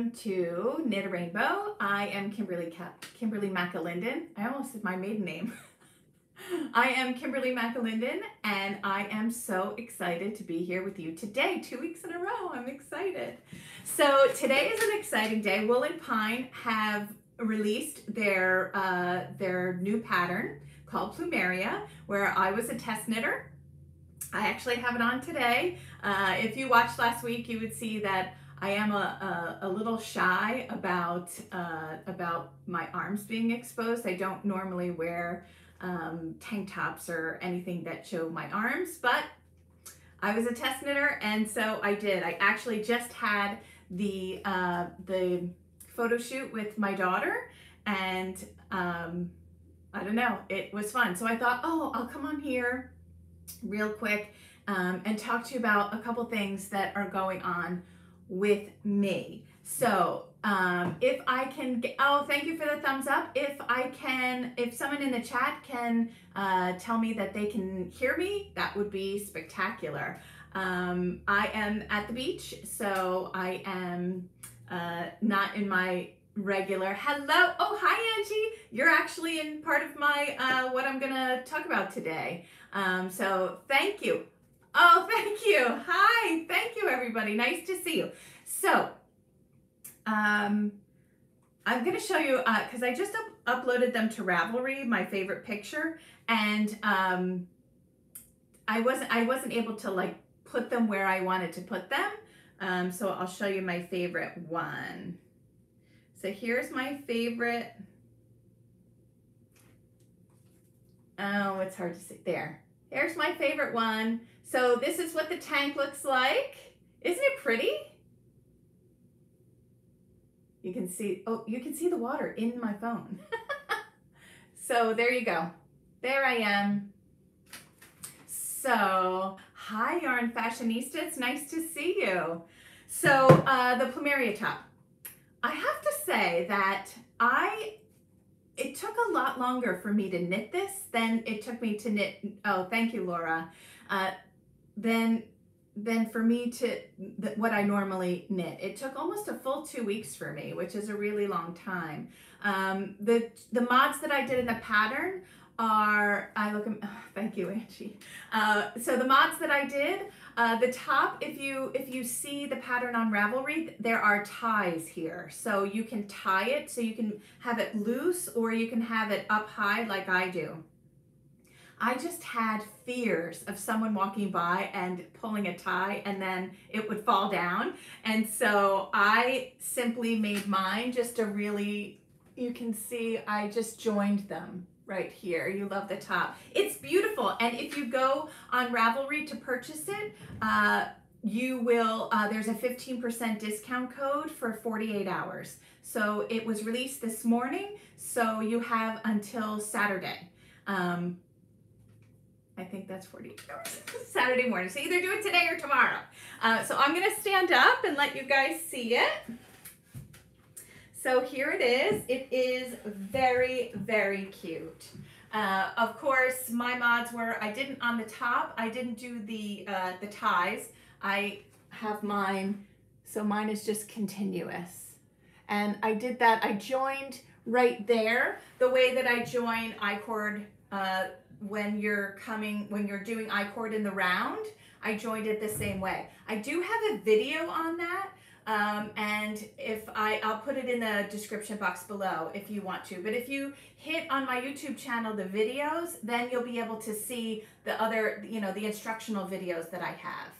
welcome to Knit a Rainbow. I am Kimberly McAlinden. I almost said my maiden name. I am Kimberly McAlinden, and I am so excited to be here with you today, 2 weeks in a row. I'm excited. So today is an exciting day. Wool and Pine have released their new pattern called Plumeria, where I was a test knitter. I actually have it on today. If you watched last week, you would see that I am a little shy about my arms being exposed. I don't normally wear tank tops or anything that show my arms, but I was a test knitter, and so I did. I actually just had the photo shoot with my daughter, and I don't know, it was fun. So I thought, oh, I'll come on here real quick and talk to you about a couple things that are going on with me. So if I can get, oh, thank you for the thumbs up. If someone in the chat can tell me that they can hear me, that would be spectacular. I am at the beach, so I am not in my regular hello. Oh, hi Angie, you're actually in part of my what I'm gonna talk about today. So thank you. Oh, thank you. Hi, thank you everybody. Nice to see you. So I'm gonna show you because I just uploaded them to Ravelry, my favorite picture, and I wasn't able to like put them where I wanted to put them. So I'll show you my favorite one. So here's my favorite. Oh, it's hard to see. There. Here's my favorite one. So this is what the tank looks like. Isn't it pretty? You can see, oh, you can see the water in my phone. So there you go. There I am. So, hi Yarn Fashionista, it's nice to see you. So the Plumeria top. I have to say that it took a lot longer for me to knit this than it took me to knit, oh, thank you, Laura, than for me to, what I normally knit. It took almost a full 2 weeks for me, which is a really long time. The mods that I did in the pattern are, oh, thank you, Angie. So the mods that I did, the top, if you see the pattern on Ravelry, there are ties here. So you can tie it, so you can have it loose or you can have it up high like I do. I just had fears of someone walking by and pulling a tie and then it would fall down. And so I simply made mine just a really, you can see I just joined them right here. You love the top. It's beautiful. And if you go on Ravelry to purchase it, you will, there's a 15% discount code for 48 hours. So it was released this morning, so you have until Saturday. I think that's 48 hours. Saturday morning. So either do it today or tomorrow. So I'm going to stand up and let you guys see it. So here it is. It is very, very cute. Of course, my mods were, I didn't on the top, I didn't do the ties. I have mine, so mine is just continuous. And I did that, I joined right there, the way that I join I-cord when you're doing I-cord in the round. I joined it the same way. I do have a video on that. And I'll put it in the description box below if you want to. But if you hit on my YouTube channel the videos, then you'll be able to see the other, the instructional videos that I have.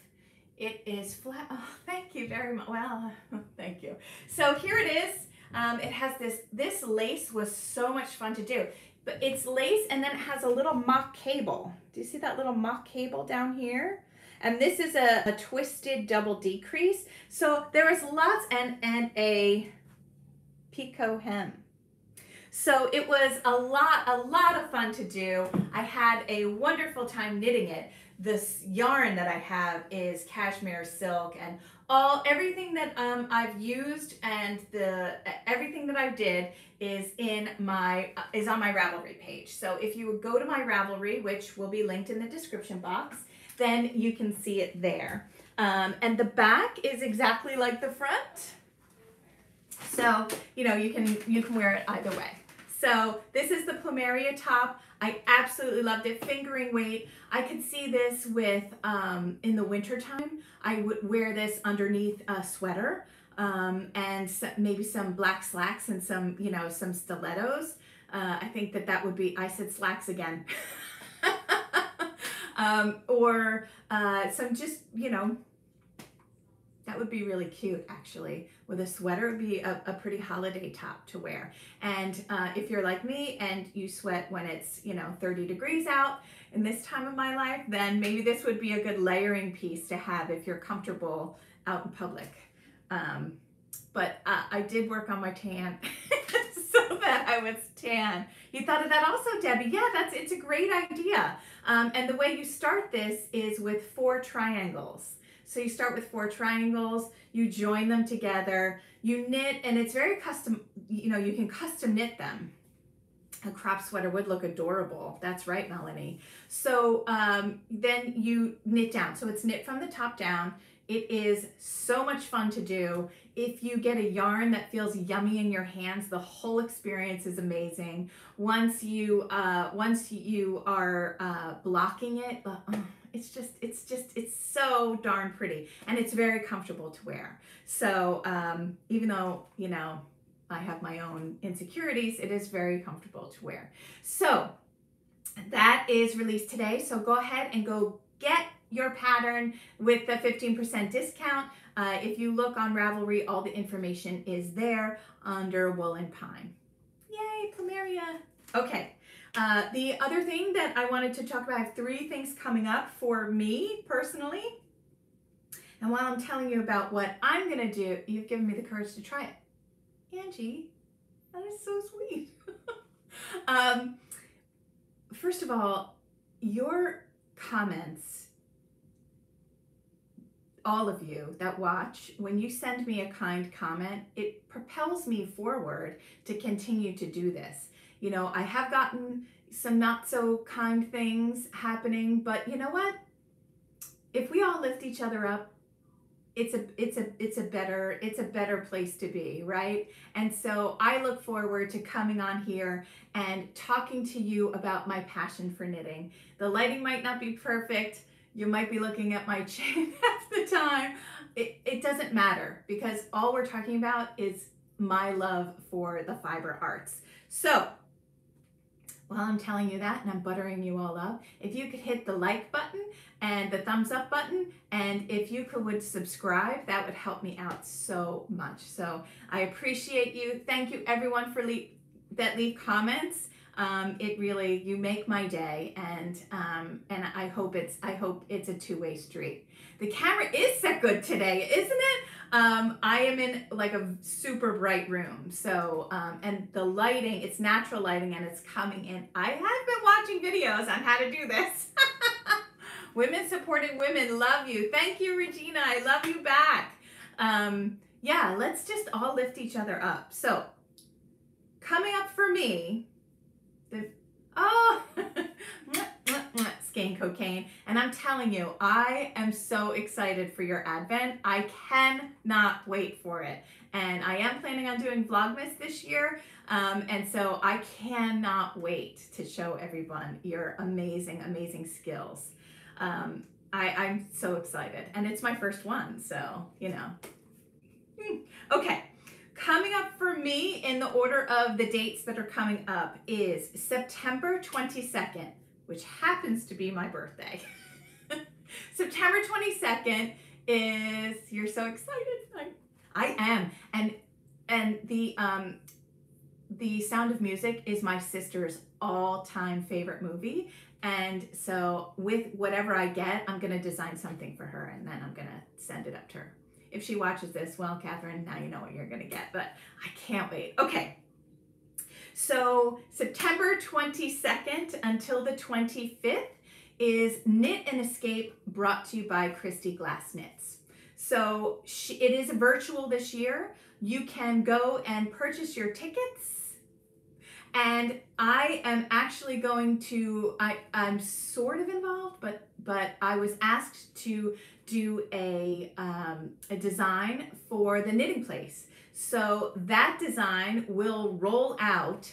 It is flat. Oh, thank you very much. Well, thank you. So here it is. It has this lace was so much fun to do. But it's lace and then it has a little mock cable. Do you see that little mock cable down here? And this is a twisted double decrease. So there is lots and a picot hem. So it was a lot of fun to do. I had a wonderful time knitting it. This yarn that I have is cashmere silk, and everything that I've used and everything that I did is on my Ravelry page. So if you would go to my Ravelry, which will be linked in the description box, then you can see it there. And the back is exactly like the front. So, you know, you can wear it either way. So this is the Plumeria top. I absolutely loved it. Fingering weight. I could see this with, in the winter time, I would wear this underneath a sweater, and maybe some black slacks and some, you know, some stilettos. I think that would be, I said slacks again. Or some just, you know, that would be really cute, actually. With a sweater, it would be a pretty holiday top to wear. And if you're like me and you sweat when it's, you know, 30 degrees out in this time of my life, then maybe this would be a good layering piece to have if you're comfortable out in public. But I did work on my tan so that I was tan. You thought of that also, Debbie? Yeah, it's a great idea. And the way you start this is with 4 triangles. So you start with 4 triangles, you join them together, you knit, and it's very custom, you know, you can custom knit them. A crop sweater would look adorable. That's right, Melanie. So then you knit down. So it's knit from the top down. It is so much fun to do. If you get a yarn that feels yummy in your hands, the whole experience is amazing. Once you are blocking it, it's so darn pretty, and it's very comfortable to wear. So even though, you know, I have my own insecurities, it is very comfortable to wear. So that is released today. So go ahead and go get your pattern with the 15% discount. If you look on Ravelry, all the information is there under Wool and Pine. Yay, Plumeria. Okay. The other thing that I wanted to talk about, I have 3 things coming up for me personally. And while I'm telling you about what I'm going to do, you've given me the courage to try it. Angie, that is so sweet. First of all, your comments, all of you that watch, when you send me a kind comment, it propels me forward to continue to do this. You know, I have gotten some not so kind things happening, but you know what? If we all lift each other up, it's a better place to be, right? And so I look forward to coming on here and talking to you about my passion for knitting. The lighting might not be perfect. You might be looking at my chin half the time. It doesn't matter, because all we're talking about is my love for the fiber arts. So while I'm telling you that and I'm buttering you all up, if you could hit the like button and the thumbs up button, and if you would subscribe, that would help me out so much. So I appreciate you. Thank you everyone for that leave comments. It really, you make my day, and I hope it's a two-way street. The camera is so good today, isn't it? I am in like a super bright room, so and the lighting, it's natural lighting, and it's coming in. I have been watching videos on how to do this. Women supporting women, love you. Thank you, Regina. I love you back. Yeah, let's just all lift each other up. So coming up for me, skein cocaine, and I'm telling you, I am so excited for your advent. I cannot wait for it, and I am planning on doing Vlogmas this year, and so I cannot wait to show everyone your amazing skills. I'm so excited, and it's my first one, so you know. Okay. Coming up for me in the order of the dates that are coming up is September 22nd, which happens to be my birthday. September 22nd is, you're so excited. I am. And the Sound of Music is my sister's all-time favorite movie. And so with whatever I get, I'm going to design something for her, and then I'm going to send it up to her. If she watches this, well, Catherine, now you know what you're going to get, but I can't wait. Okay, so September 22nd until the 25th is Knit and Escape, brought to you by Kristy Glass Knits. So it is virtual this year. You can go and purchase your tickets, and I am actually going to, I'm sort of involved, but I was asked to do a design for the knitting place. So that design will roll out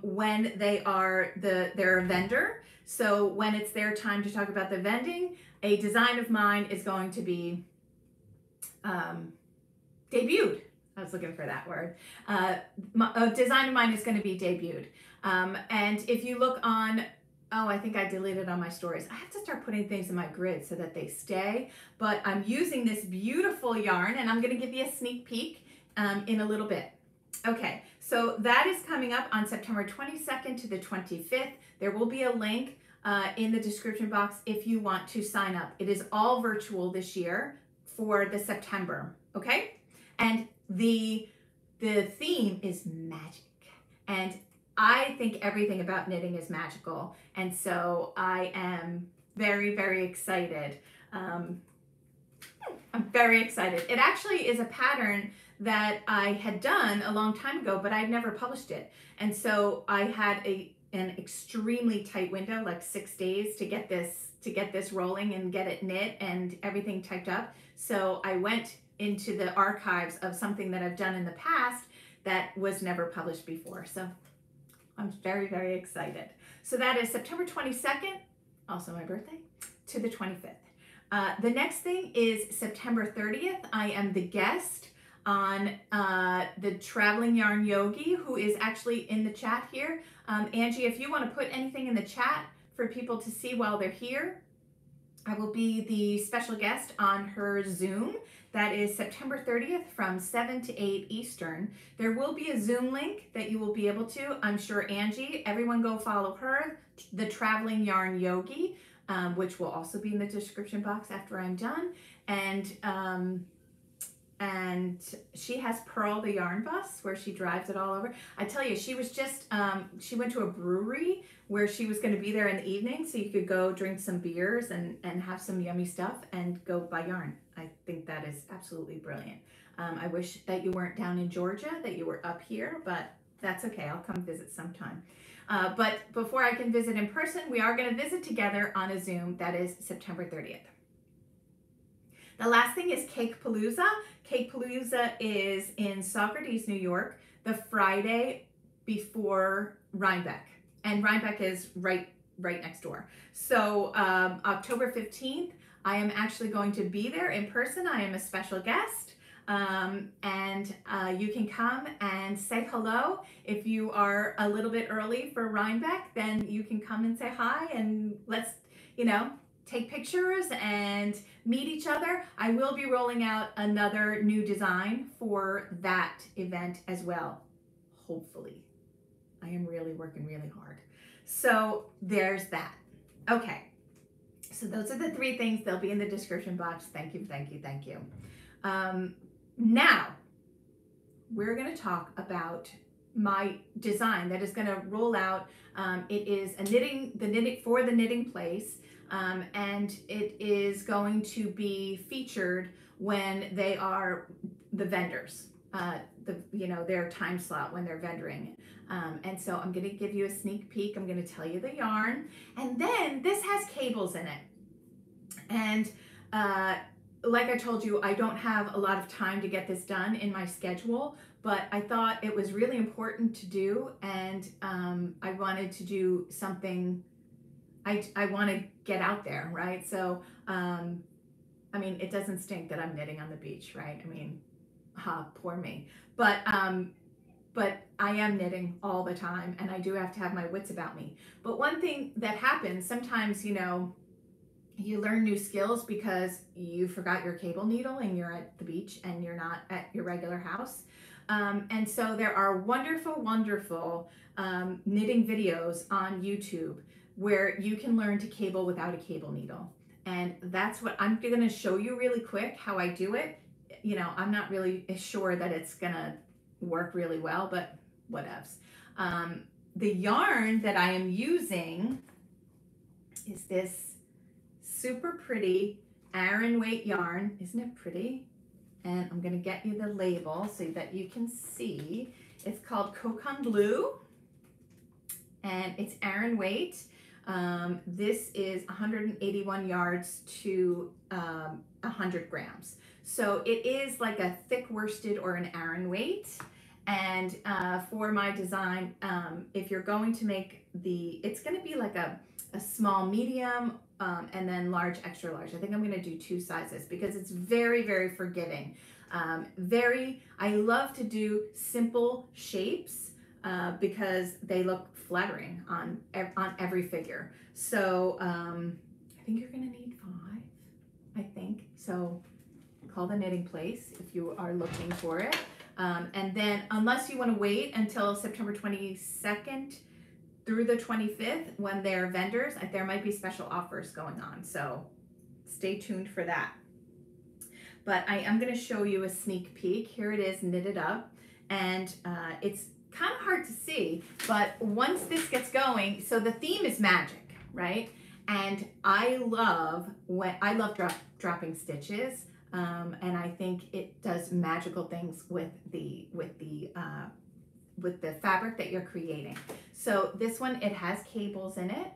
when they're a vendor. So when it's their time to talk about the vending, a design of mine is going to be debuted. I was looking for that word. A design of mine is going to be debuted. And if you look on, oh, I think I deleted on my stories. I have to start putting things in my grid so that they stay. But I'm using this beautiful yarn, and I'm going to give you a sneak peek in a little bit. Okay, so that is coming up on September 22nd to the 25th. There will be a link in the description box if you want to sign up. It is all virtual this year for the September, okay? And the theme is magic. And I think everything about knitting is magical. And so I am very, very excited. I'm very excited. It actually is a pattern that I had done a long time ago, but I'd never published it. And so I had an extremely tight window, like 6 days to get this rolling and get it knit and everything typed up. So I went into the archives of something that I've done in the past that was never published before. So I'm very, very excited. So that is September 22nd, also my birthday, to the 25th. The next thing is September 30th. I am the guest on the Traveling Yarn Yogi, who is actually in the chat here. Angie, if you want to put anything in the chat for people to see while they're here, I will be the special guest on her Zoom. That is September 30th from 7 to 8 Eastern. There will be a Zoom link that you will be able to. I'm sure Angie, everyone go follow her, the Traveling Yarn Yogi, which will also be in the description box after I'm done. And she has Pearl the Yarn Bus where she drives it all over. I tell you, she was just, she went to a brewery where she was going to be there in the evening so you could go drink some beers and have some yummy stuff and go buy yarn. I think that is absolutely brilliant. I wish that you weren't down in Georgia, that you were up here, but that's okay. I'll come visit sometime. But before I can visit in person, we are going to visit together on a Zoom. That is September 30th. The last thing is Cake Palooza. Cake Palooza is in Socrates, New York, the Friday before Rhinebeck. And Rhinebeck is right next door. So October 15th, I am actually going to be there in person. I am a special guest. And you can come and say hello. If you are a little bit early for Rhinebeck, then you can come and say hi and let's, take pictures and meet each other. I will be rolling out another new design for that event as well, hopefully. I am really working really hard. So there's that. Okay, so those are the 3 things. They'll be in the description box. Thank you, thank you, thank you. Now, we're going to talk about my design that is going to roll out. It is a for the knitting place. And it is going to be featured when they are the vendors, their time slot when they're vendoring. And so I'm going to give you a sneak peek. I'm going to tell you the yarn. And then this has cables in it. And like I told you, I don't have a lot of time to get this done in my schedule, but I thought it was really important to do. And I wanted to do something. I want to get out there, right? So, I mean, it doesn't stink that I'm knitting on the beach, right? I mean, poor me. But I am knitting all the time, and I do have to have my wits about me. But one thing that happens, sometimes, you learn new skills because you forgot your cable needle and you're at the beach and you're not at your regular house. And so there are wonderful, wonderful knitting videos on YouTube where you can learn to cable without a cable needle. And that's what I'm going to show you really quick how I do it. I'm not really sure that it's going to work really well, but whatevs. The yarn that I am using is this super pretty Aran weight yarn. Isn't it pretty? And I'm going to get you the label so that you can see. It's called Cocon Blue, and it's Aran weight. This is 181 yards to 100 grams. So it is like a thick worsted or an Aran weight. And for my design, if you're going to make it's going to be like a small, medium, and then large, extra large. I think I'm going to do 2 sizes because it's very, very forgiving. I love to do simple shapes because they look flattering on every figure. So I think you're going to need 5, I think. So call the knitting place if you are looking for it. And then unless you want to wait until September 22nd through the 25th when they're vendors, there might be special offers going on. So stay tuned for that. But I am going to show you a sneak peek. Here it is knitted up, and it's kind of hard to see, but once this gets going, so the theme is magic, right? And I love dropping stitches. And I think it does magical things with the fabric that you're creating. So this one, it has cables in it,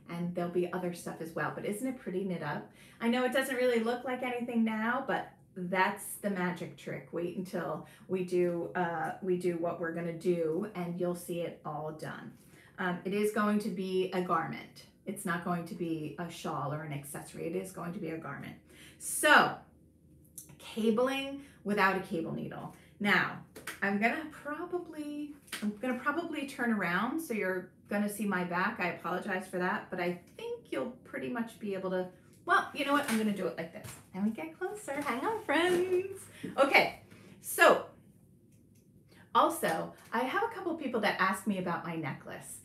and there'll be other stuff as well. But isn't it pretty knit up? I know it doesn't really look like anything now, but that's the magic trick. Wait until we do what we're gonna do, and you'll see it all done. It is going to be a garment. It's not going to be a shawl or an accessory. It is going to be a garment. So, cabling without a cable needle. Now, I'm gonna probably turn around, so you're gonna see my back. I apologize for that, but I think you'll pretty much be able to, well, you know what? I'm gonna do it like this. And we get closer. Hang on, friends. Okay, so also, I have a couple of people that ask me about my necklace.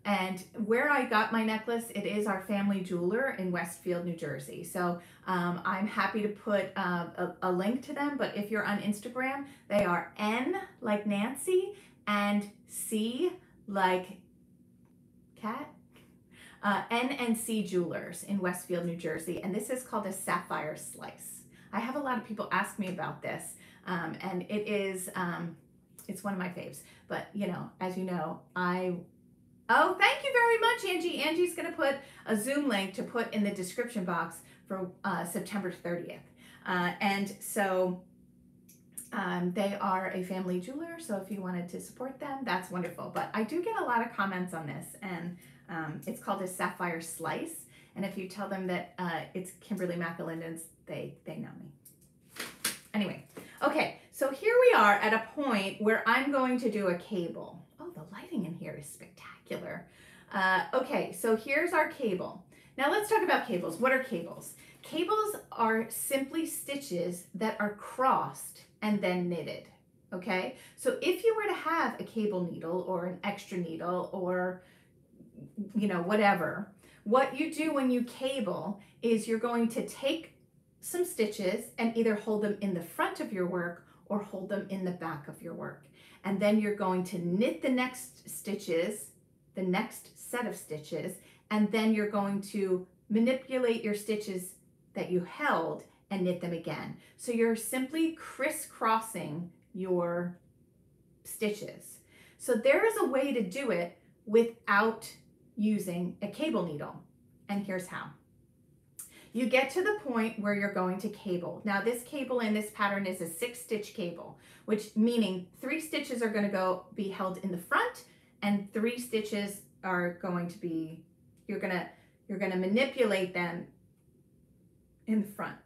And where I got my necklace, it is our family jeweler in Westfield, New Jersey. So I'm happy to put a link to them, but if you're on Instagram, they are N like Nancy and C like cat. N&C Jewelers in Westfield, New Jersey. And this is called a sapphire slice. I have a lot of people ask me about this, and it is, it's one of my faves. But, you know, as you know, oh, thank you very much, Angie. Angie's going to put a Zoom link to put in the description box for September 30th. And so they are a family jeweler, so if you wanted to support them, that's wonderful. But I do get a lot of comments on this, and it's called a sapphire slice. And if you tell them that it's Kimberly McAlinden's, they know me. Anyway, okay, so here we are at a point where I'm going to do a cable. Oh, the lighting in here is spectacular. Okay, so here's our cable. Now let's talk about cables. What are cables? Cables are simply stitches that are crossed and then knitted, okay? So if you were to have a cable needle or an extra needle or, you know, whatever, what you do when you cable is you're going to take some stitches and either hold them in the front of your work or hold them in the back of your work. And then you're going to knit the next stitches, the next set of stitches, and then you're going to manipulate your stitches that you held and knit them again. So you're simply crisscrossing your stitches. So there is a way to do it without using a cable needle, and here's how. You get to the point where you're going to cable. Now this cable in this pattern is a 6-stitch cable, which meaning 3 stitches are going to be held in the front, and 3 stitches are going to be, you're gonna manipulate them in the front,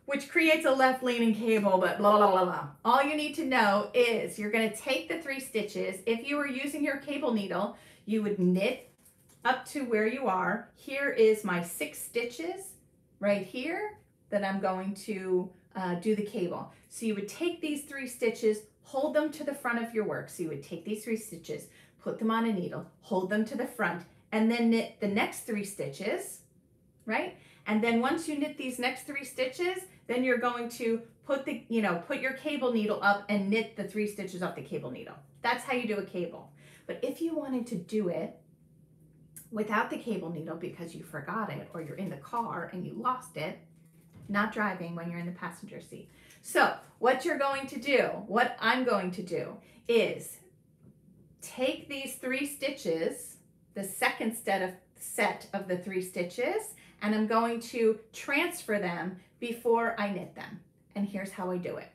which creates a left leaning cable, but blah, blah, blah, blah. All you need to know is you're gonna take the 3 stitches. If you were using your cable needle, you would knit up to where you are. Here is my 6 stitches right here that I'm going to do the cable. So you would take these 3 stitches, hold them to the front of your work. So you would take these 3 stitches, put them on a needle, hold them to the front, and then knit the next 3 stitches, right? And then once you knit these next 3 stitches, then you're going to put your cable needle up and knit the 3 stitches off the cable needle. That's how you do a cable. But if you wanted to do it without the cable needle because you forgot it or you're in the car and you lost it, not driving when you're in the passenger seat. So what you're going to do, what I'm going to do is take these 3 stitches, the second set of the 3 stitches, and I'm going to transfer them before I knit them. And here's how I do it.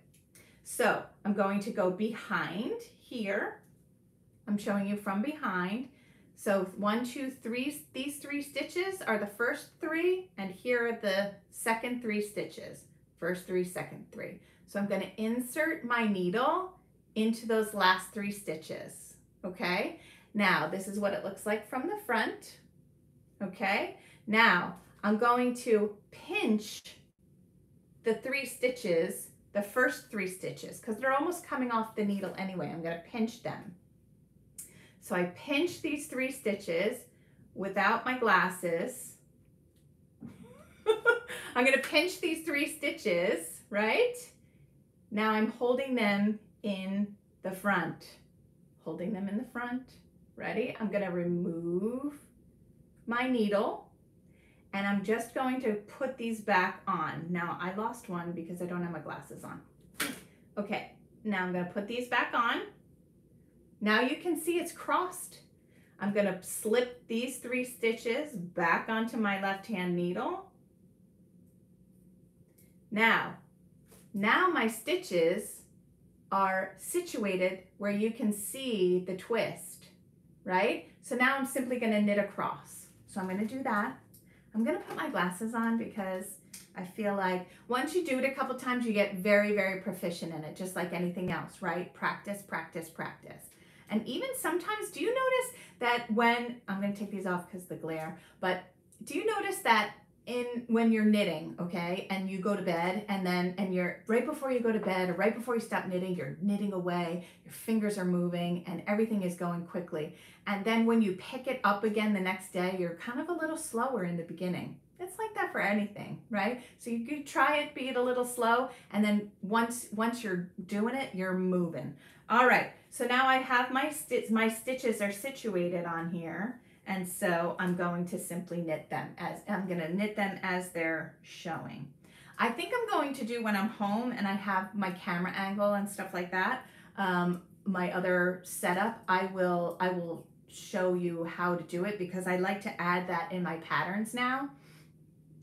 So I'm going to go behind here. I'm showing you from behind. So 1, 2, 3, these 3 stitches are the first 3, and here are the second 3 stitches. First 3, second 3. So I'm going to insert my needle into those last 3 stitches. Okay, now this is what it looks like from the front. Okay, now I'm going to pinch the 3 stitches, the first 3 stitches, because they're almost coming off the needle anyway. I'm going to pinch them. So I pinch these 3 stitches without my glasses. I'm going to pinch these 3 stitches, right? Now I'm holding them in the front. Holding them in the front. Ready? I'm going to remove my needle, and I'm just going to put these back on. Now I lost one because I don't have my glasses on. Okay, now I'm going to put these back on. Now you can see it's crossed. I'm going to slip these 3 stitches back onto my left hand needle. Now my stitches are situated where you can see the twist, right? So now I'm simply going to knit across. So I'm going to do that. I'm going to put my glasses on because I feel like once you do it a couple times, you get very, very proficient in it, just like anything else, right? Practice, practice, practice. And even sometimes, do you notice that when, I'm going to take these off because of the glare, but do you notice that when you're knitting, okay, and you go to bed, and you're right before you go to bed or right before you stop knitting, you're knitting away, your fingers are moving and everything is going quickly. And then when you pick it up again the next day, you're kind of a little slower in the beginning. It's like that for anything, right? So you could try it, be it a little slow, and then once you're doing it, you're moving. All right, so now I have my stitches are situated on here. And so I'm going to simply knit them as they're showing. I think I'm going to do when I'm home and I have my camera angle and stuff like that, my other setup, I will show you how to do it because I like to add that in my patterns now.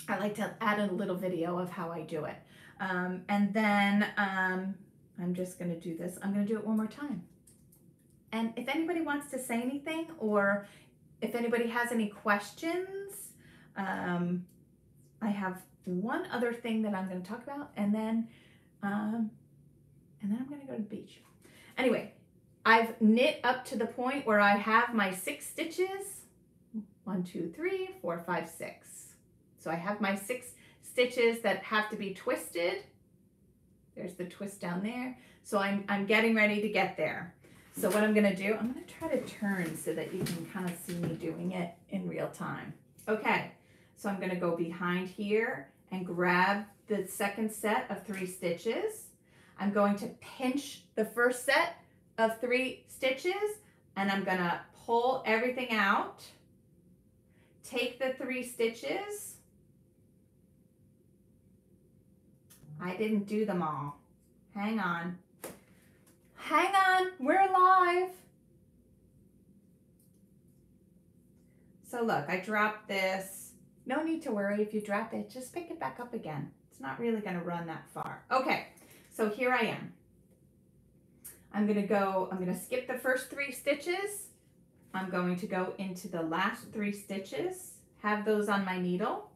I like to add a little video of how I do it. And then I'm just going to do this. I'm going to do it one more time. And if anybody wants to say anything, or if anybody has any questions, I have one other thing that I'm going to talk about, and then I'm going to go to the beach. Anyway, I've knit up to the point where I have my 6 stitches. 1, 2, 3, 4, 5, 6. So I have my 6 stitches that have to be twisted. There's the twist down there. So I'm getting ready to get there. So what I'm going to do, I'm going to try to turn so that you can kind of see me doing it in real time. Okay, so I'm going to go behind here and grab the second set of 3 stitches. I'm going to pinch the first set of 3 stitches, and I'm going to pull everything out. Take the 3 stitches. I didn't do them all. Hang on. Hang on, we're live. So look, I dropped this. No need to worry if you drop it, just pick it back up again. It's not really gonna run that far. Okay, so here I am. I'm gonna skip the first 3 stitches. I'm going to go into the last 3 stitches, have those on my needle,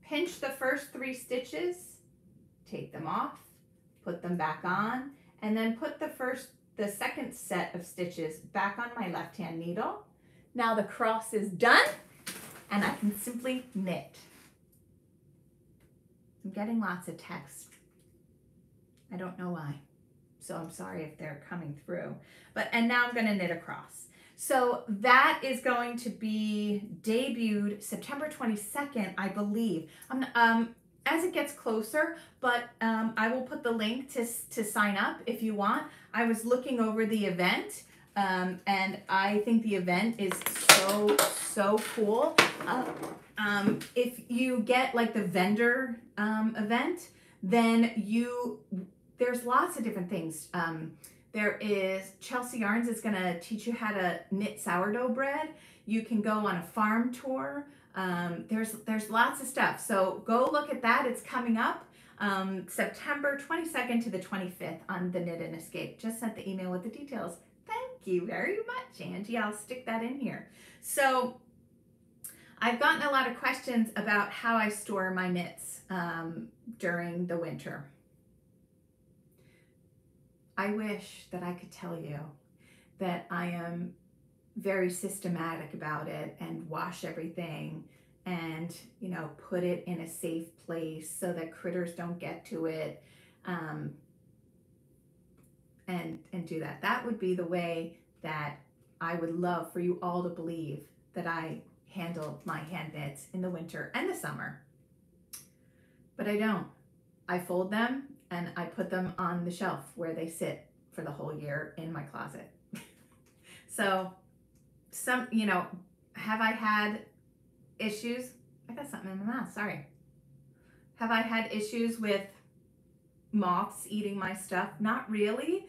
pinch the first 3 stitches, take them off, put them back on, and then put the second set of stitches back on my left hand needle. Now the cross is done and I can simply knit. I'm getting lots of text. I don't know why. So I'm sorry if they're coming through. And now I'm gonna knit across. So that is going to be debuted September 22nd, I believe. As it gets closer, but I will put the link to sign up if you want. I was looking over the event, and I think the event is so cool. If you get like the vendor event, then there's lots of different things. There is Chelsea Yarns is gonna teach you how to knit sourdough bread. You can go on a farm tour. There's lots of stuff. So go look at that. It's coming up September 22nd to the 25th on the Knit and Escape. Just sent the email with the details. Thank you very much, Angie. I'll stick that in here. So I've gotten a lot of questions about how I store my knits during the winter. I wish that I could tell you that I am very systematic about it and wash everything and, you know, put it in a safe place so that critters don't get to it, and do that. That would be the way that I would love for you all to believe that I handle my hand knits in the winter and the summer. But I don't. I fold them and I put them on the shelf where they sit for the whole year in my closet. So some, you know, have I had issues? I got something in my mouth, sorry. Have I had issues with moths eating my stuff? Not really.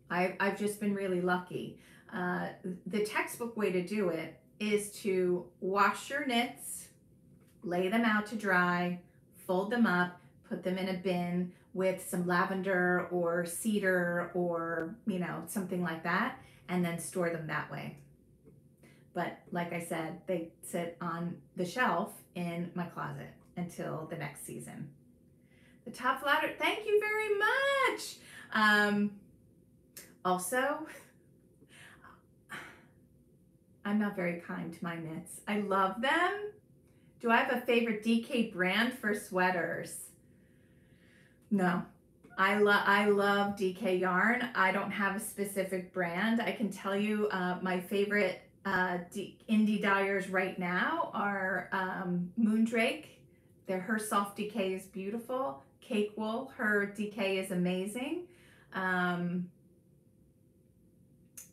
I've just been really lucky. The textbook way to do it is to wash your knits, lay them out to dry, fold them up, put them in a bin with some lavender or cedar or, you know, something like that, and then store them that way. But like I said, they sit on the shelf in my closet until the next season. The top flatter, thank you very much. Also, I'm not very kind to my knits. I love them. Do I have a favorite DK brand for sweaters? No. I love DK yarn. I don't have a specific brand. I can tell you my favorite indie dyers right now are Moondrake. Her soft DK is beautiful. Cake Wool, her DK is amazing.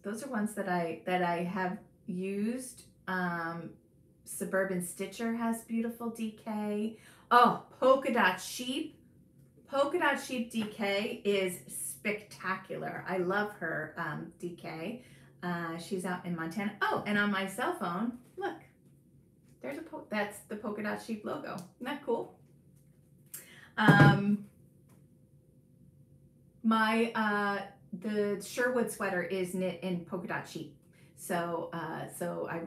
Those are ones that I have used. Suburban Stitcher has beautiful DK. Oh, Polka Dot Sheep. Polka Dot Sheep DK is spectacular. I love her DK. She's out in Montana. Oh, and on my cell phone, look, there's that's the Polka Dot Sheep logo. Isn't that cool? The Sherwood sweater is knit in Polka Dot Sheep. So I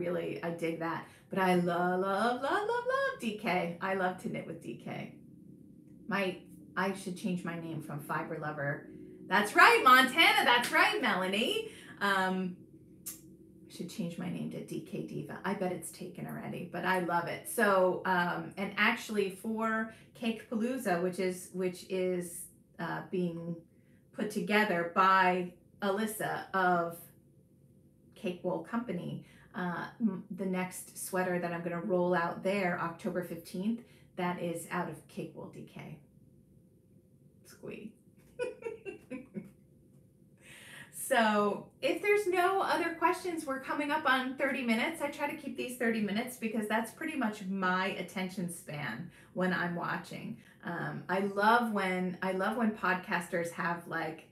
dig that. But I love DK. I love to knit with DK. I should change my name from Fiber Lover. That's right, Montana. That's right, Melanie. I should change my name to DK Diva. I bet it's taken already, but I love it. So, and actually for Cake Palooza, which is being put together by Alyssa of Cake Wool Company, the next sweater that I'm going to roll out there, October 15th, that is out of Cake Wool DK. Squee. So if there's no other questions, we're coming up on 30 minutes. I try to keep these 30 minutes because that's pretty much my attention span when I'm watching. I love when podcasters have like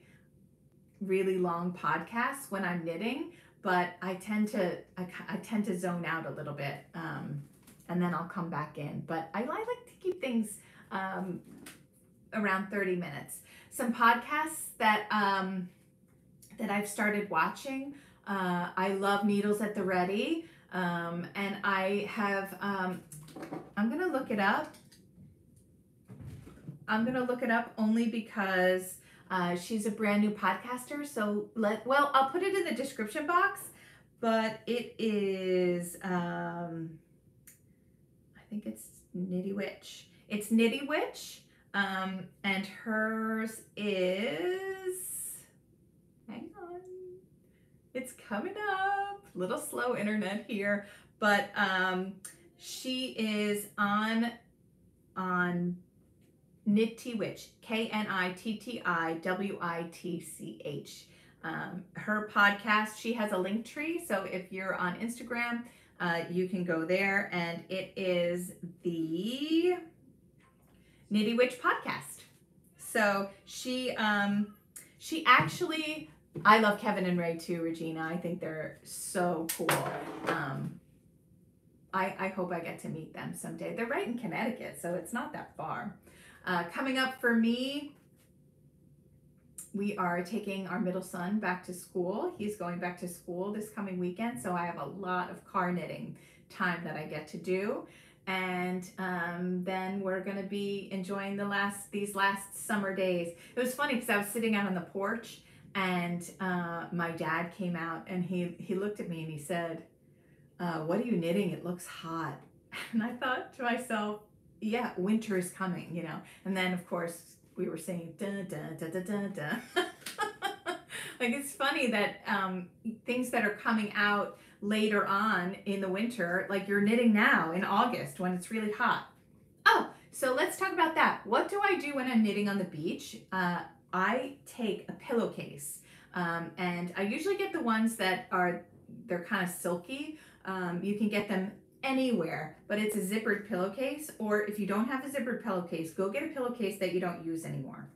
really long podcasts when I'm knitting, but I tend to zone out a little bit, and then I'll come back in. But I like to keep things around 30 minutes. Some podcasts that I've started watching. I love Needles at the Ready, and I have. I'm gonna look it up. I'm gonna look it up only because she's a brand new podcaster. So I'll put it in the description box. But it is. I think it's Nitty Witch. It's Nitty Witch. And hers is, hang on, it's coming up, little slow internet here, but she is on Nitty Witch, KNITTIWITCH. Her podcast, she has a link tree, so if you're on Instagram, you can go there, and it is the Nitty Witch podcast. So she actually, I love Kevin and Ray too, Regina. I think they're so cool. I hope I get to meet them someday. They're right in Connecticut, so it's not that far. Coming up for me, we are taking our middle son back to school. He's going back to school this coming weekend, so I have a lot of car knitting time that I get to do. And then we're gonna be enjoying these last summer days. It was funny because I was sitting out on the porch, and my dad came out, and he looked at me and he said, "What are you knitting? It looks hot." And I thought to myself, yeah, winter is coming, you know. And then of course we were singing da da da da da da. Like, it's funny that things that are coming out later on in the winter, like you're knitting now in August when it's really hot. Oh, so let's talk about that. What do I do when I'm knitting on the beach? I take a pillowcase, and I usually get the ones that they're kind of silky. You can get them anywhere, but it's a zippered pillowcase, or if you don't have a zippered pillowcase, go get a pillowcase that you don't use anymore,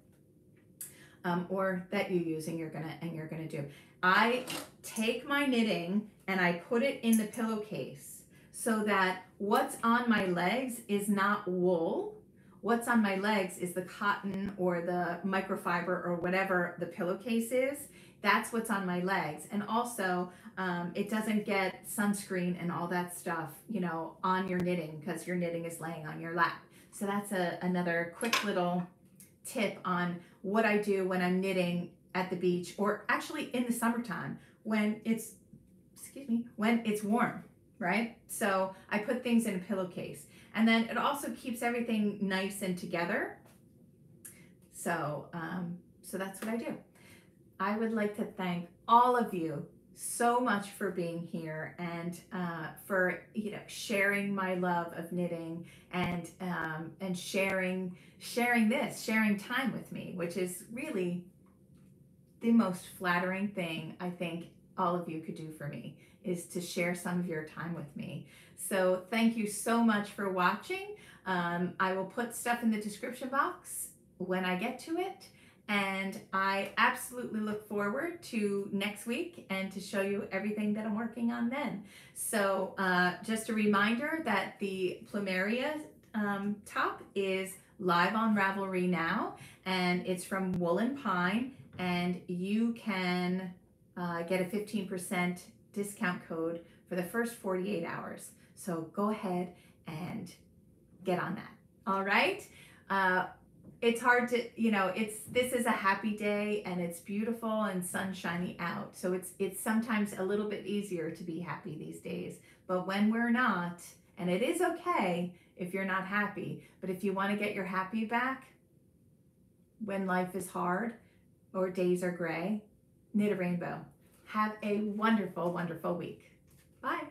or that you use and you're gonna do. I take my knitting and I put it in the pillowcase so that what's on my legs is not wool. What's on my legs is the cotton or the microfiber or whatever the pillowcase is. That's what's on my legs. And also, it doesn't get sunscreen and all that stuff, you know, on your knitting, because your knitting is laying on your lap. So that's another quick little tip on what I do when I'm knitting at the beach, or actually in the summertime when it's, when it's warm, right? So I put things in a pillowcase, and then it also keeps everything nice and together. So, so that's what I do. I would like to thank all of you so much for being here, and for, you know, sharing my love of knitting, and sharing time with me, which is really the most flattering thing I think all of you could do for me, is to share some of your time with me. So thank you so much for watching. I will put stuff in the description box when I get to it. And I absolutely look forward to next week and to show you everything that I'm working on then. So just a reminder that the Plumeria top is live on Ravelry now, and it's from Wool and Pine, and you can get a 15% discount code for the first 48 hours. So go ahead and get on that. All right. It's hard to, you know, this is a happy day and it's beautiful and sunshiny out. So it's sometimes a little bit easier to be happy these days. But when we're not, and it is okay if you're not happy, but if you want to get your happy back when life is hard or days are gray, knit a rainbow. Have a wonderful, wonderful week. Bye.